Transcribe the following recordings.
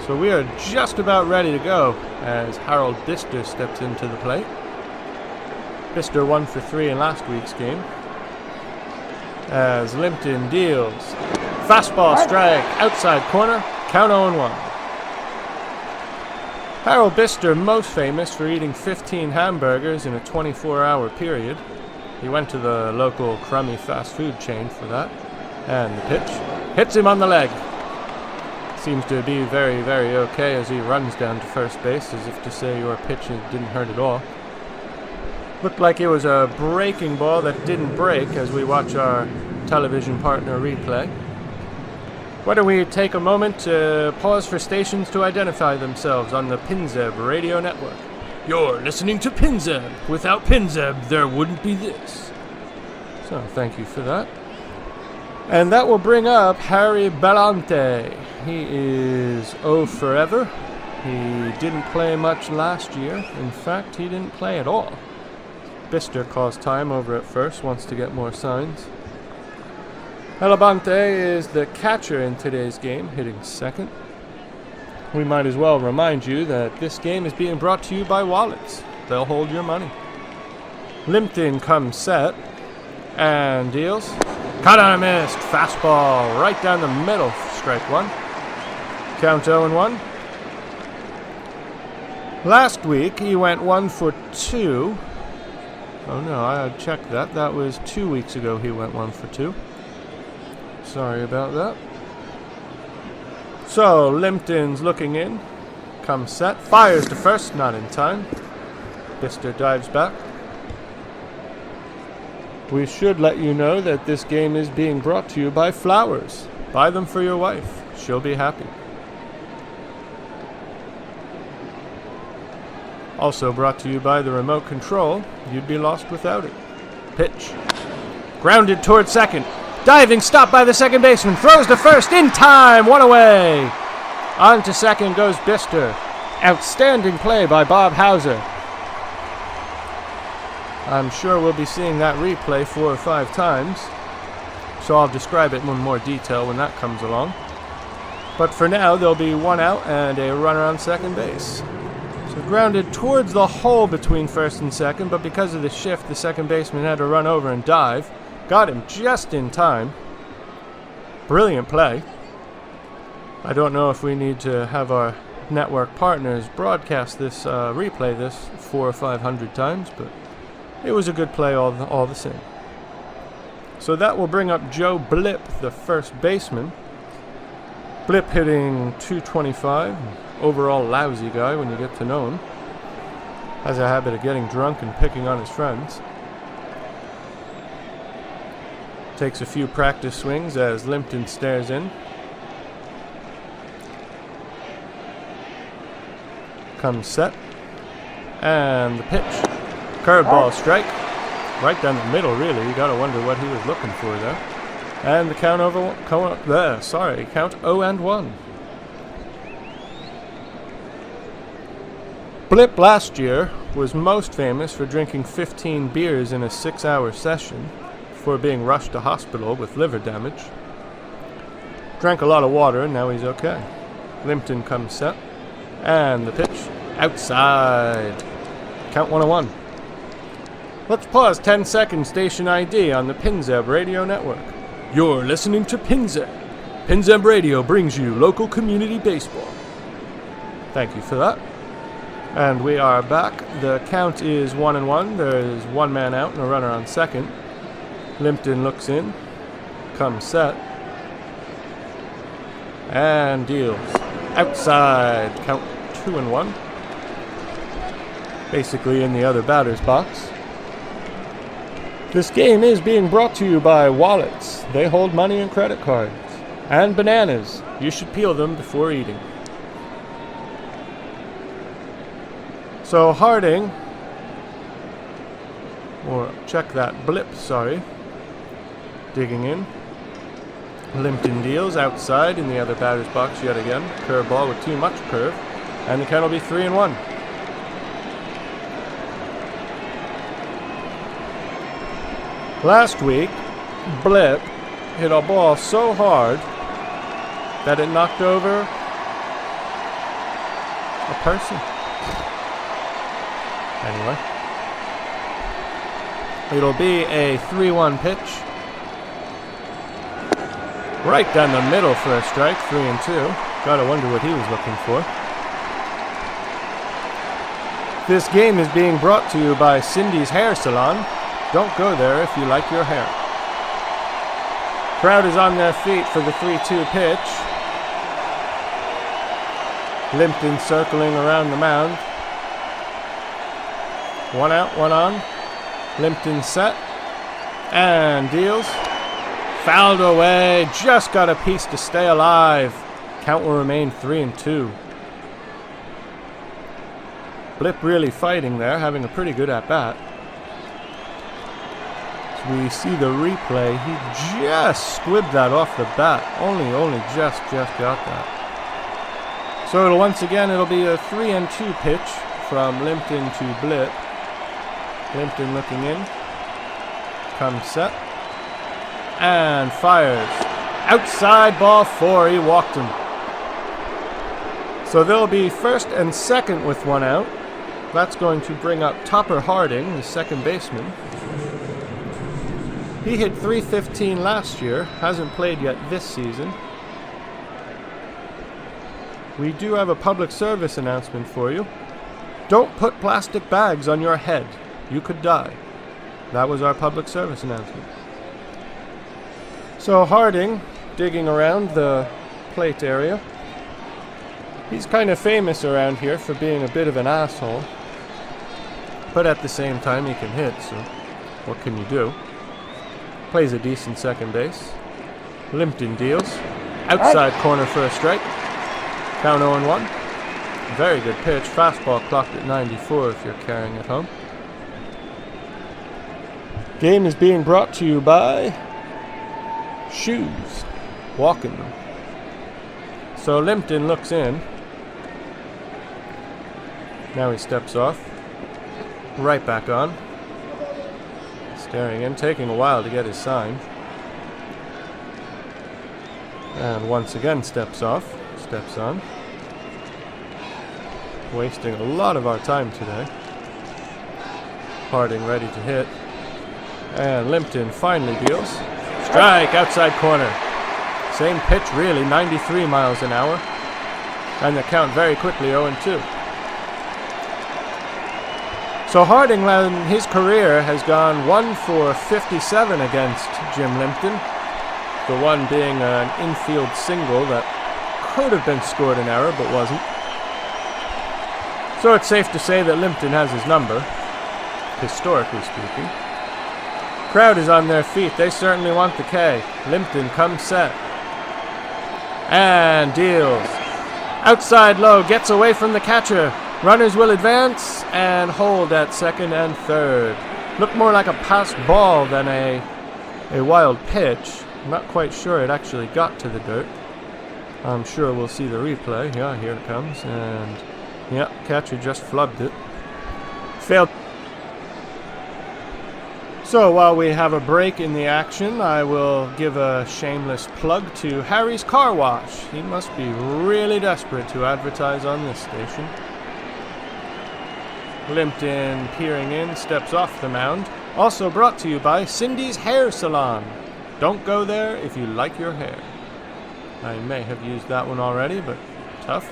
So we are just about ready to go as Harold Bister steps into the plate. Bister 1 for 3 in last week's game. As Limpton deals. Fastball strike, outside corner, count 0-1. Harold Bister, most famous for eating 15 hamburgers in a 24-hour period. He went to the local crummy fast food chain for that. And the pitch hits him on the leg. Seems to be very, very okay as he runs down to first base, as if to say your pitch didn't hurt at all. Looked like it was a breaking ball that didn't break as we watch our television partner replay. Why don't we take a moment to pause for stations to identify themselves on the PinZeb radio network. You're listening to PinZeb. Without PinZeb, there wouldn't be this. So, thank you for that. And that will bring up Harry Belafonte. He is forever. He didn't play much last year. In fact, he didn't play at all. Bister calls time over at first, wants to get more signs. Belafonte is the catcher in today's game, hitting second. We might as well remind you that this game is being brought to you by Wallets. They'll hold your money. Limpton comes set and deals. Caught on a missed. Fastball right down the middle. Strike one. Count 0-1. Last week he went 1 for 2. Oh no, I checked that. That was 2 weeks ago he went 1 for 2. Sorry about that. So, Limpton's looking in. Comes set. Fires to first, not in time. Bister dives back. We should let you know that this game is being brought to you by Flowers. Buy them for your wife. She'll be happy. Also brought to you by the remote control. You'd be lost without it. Pitch. Grounded towards second. Diving stop by the second baseman. Throws to first in time. One away. On to second goes Bister. Outstanding play by Bob Hauser. I'm sure we'll be seeing that replay 4 or 5 times. So I'll describe it in more detail when that comes along. But for now, there'll be 1 out and a runner on second base. So grounded towards the hole between first and second, but because of the shift, the second baseman had to run over and dive. Got him just in time. Brilliant play. I don't know if we need to have our network partners broadcast this, replay this 400 or 500 times, but it was a good play all the same. So that will bring up Joe Blip, the first baseman. Blip hitting .225. Overall lousy guy when you get to know him. Has a habit of getting drunk and picking on his friends. Takes a few practice swings as Limpton stares in. Comes set. And the pitch. Curveball strike. Right down the middle, really. You gotta wonder what he was looking for there. And the count count 0-1. Blip last year was most famous for drinking 15 beers in a 6-hour session before being rushed to hospital with liver damage. Drank a lot of water and now he's okay. Limpton comes set. And the pitch. Outside. Count 1-1. Let's pause 10 seconds station ID on the PinZeb radio network. You're listening to PinZeb. PinZeb Radio brings you local community baseball. Thank you for that. And we are back. The count is 1-1. There is 1 man out and a runner on second. Limpton looks in. Comes set. And deals. Outside. Count 2-1. Basically in the other batter's box. This game is being brought to you by Wallets. They hold money and credit cards. And bananas. You should peel them before eating. So Harding, or check that, Blip, sorry, digging in. Limpton deals outside in the other batter's box yet again. Curveball with too much curve. And the count will be 3-1. Last week, Blip hit a ball so hard that it knocked over a person. Anyway. It'll be a 3-1 pitch. Right down the middle for a strike, 3-2. Gotta wonder what he was looking for. This game is being brought to you by Cindy's Hair Salon. Don't go there if you like your hair. Crowd is on their feet for the 3-2 pitch. Limpton circling around the mound. 1 out, 1 on. Limpton set. And deals. Fouled away. Just got a piece to stay alive. Count will remain 3-2. Blip really fighting there, having a pretty good at-bat. As we see the replay, he just squibbed that off the bat. Only just got that. So it'll be a 3-2 pitch from Limpton to Blip. Limpton looking in. Comes set. And fires. Outside ball 4, he walked him. So they'll be first and second with 1 out. That's going to bring up Topper Harding, the second baseman. He hit .315 last year, hasn't played yet this season. We do have a public service announcement for you. Don't put plastic bags on your head. You could die. That was our public service announcement. So Harding, digging around the plate area. He's kind of famous around here for being a bit of an asshole. But at the same time, he can hit, so what can you do? Plays a decent second base. Limpton deals. Outside corner for a strike. Count 0-1. Very good pitch. Fastball clocked at 94 if you're carrying it home. Game is being brought to you by Shoes. Walking them. So Limpton looks in. Now he steps off. Right back on. Staring in, taking a while to get his sign. And once again steps off. Steps on. Wasting a lot of our time today. Harding ready to hit. And Limpton finally deals. Strike, outside corner. Same pitch really, 93 miles an hour. And the count very quickly 0-2. So Harding, in his career, has gone 1 for 57 against Jim Limpton. The one being an infield single that could have been scored an error, but wasn't. So it's safe to say that Limpton has his number, historically speaking. Crowd is on their feet. They certainly want the K. Limpton comes set. And deals. Outside low, gets away from the catcher. Runners will advance and hold at second and third. Looked more like a passed ball than a wild pitch. I'm not quite sure it actually got to the dirt. I'm sure we'll see the replay. Yeah, here it comes. And yeah, catcher just flubbed it. Failed. So while we have a break in the action, I will give a shameless plug to Harry's Car Wash. He must be really desperate to advertise on this station. Limpton peering in, steps off the mound. Also brought to you by Cindy's Hair Salon. Don't go there if you like your hair. I may have used that one already, but tough.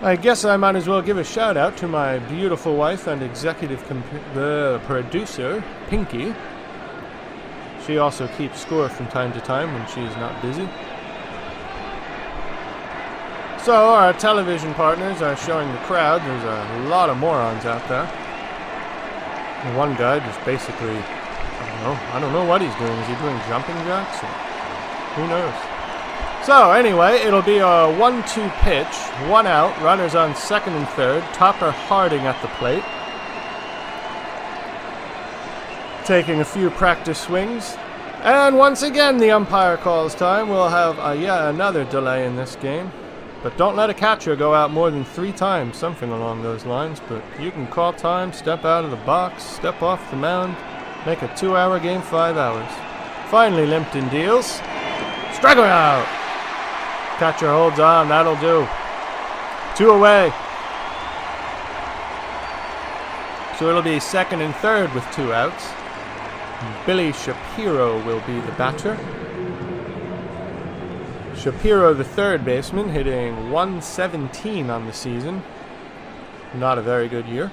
I guess I might as well give a shout out to my beautiful wife and executive producer, Pinky. She also keeps score from time to time when she's not busy. So our television partners are showing the crowd. There's a lot of morons out there. And one guy just basically, I don't know what he's doing. Is he doing jumping jacks? Or who knows? So anyway, it'll be a 1-2 pitch, 1 out, runners on second and third, Topper Harding at the plate. Taking a few practice swings. And once again the umpire calls time. We'll have yet another delay in this game. But don't let a catcher go out more than 3 times, something along those lines. But you can call time, step out of the box, step off the mound, make a 2-hour game 5 hours. Finally, Limpton deals. Strike him out! Catcher holds on, that'll do. 2 away. So it'll be second and third with 2 outs. Billy Shapiro will be the batter. Shapiro, the third baseman, hitting 117 on the season. Not a very good year.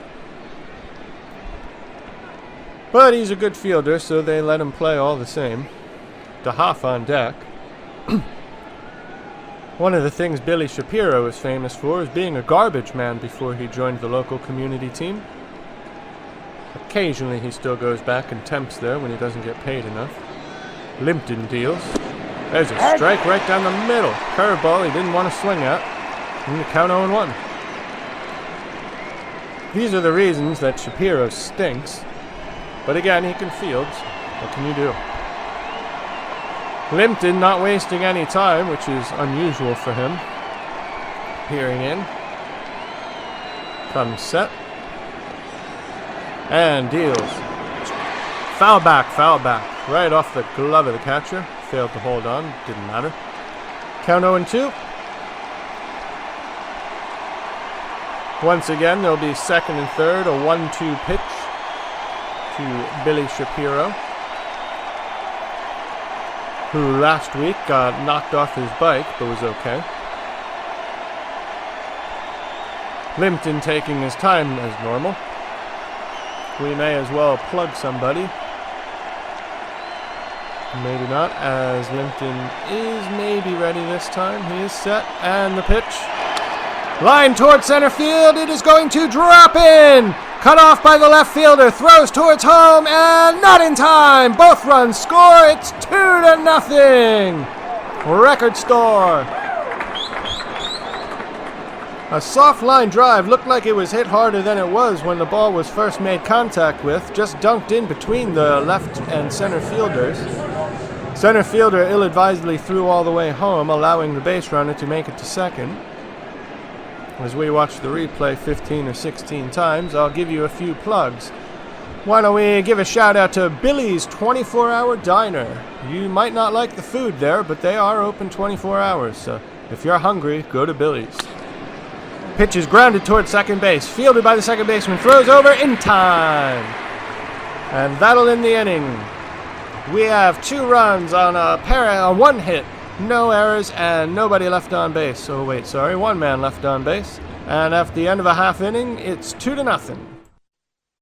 But he's a good fielder, so they let him play all the same. DeHoff on deck. One of the things Billy Shapiro is famous for is being a garbage man before he joined the local community team. Occasionally he still goes back and tempts there when he doesn't get paid enough. Limpton deals. There's a strike right down the middle. Curveball he didn't want to swing at. And the count 0-1. These are the reasons that Shapiro stinks. But again, he can field. What can you do? Limpton not wasting any time, which is unusual for him. Peering in. Comes set. And deals. Foul back. Right off the glove of the catcher. Failed to hold on. Didn't matter. Count 0-2. Once again, there'll be second and third. A 1-2 pitch to Billy Shapiro, who last week got knocked off his bike, but was okay. Limpton taking his time as normal. We may as well plug somebody. Maybe not, as Limpton is maybe ready this time. He is set, and the pitch. Line towards center field. It is going to drop in. Cut off by the left fielder. Throws towards home, and not in time. Both runs score. It's 2-0. Record store. A soft line drive looked like it was hit harder than it was when the ball was first made contact with. Just dunked in between the left and center fielders. Center fielder ill-advisedly threw all the way home, allowing the base runner to make it to second. As we watch the replay 15 or 16 times, I'll give you a few plugs. Why don't we give a shout out to Billy's 24-hour diner. You might not like the food there, but they are open 24 hours, so if you're hungry, go to Billy's. Pitch is grounded towards second base, fielded by the second baseman, throws over in time. And that'll end the inning. We have 2 runs on one hit. No errors and nobody left on base. Oh wait, sorry, 1 man left on base. And at the end of a half inning, it's 2-0.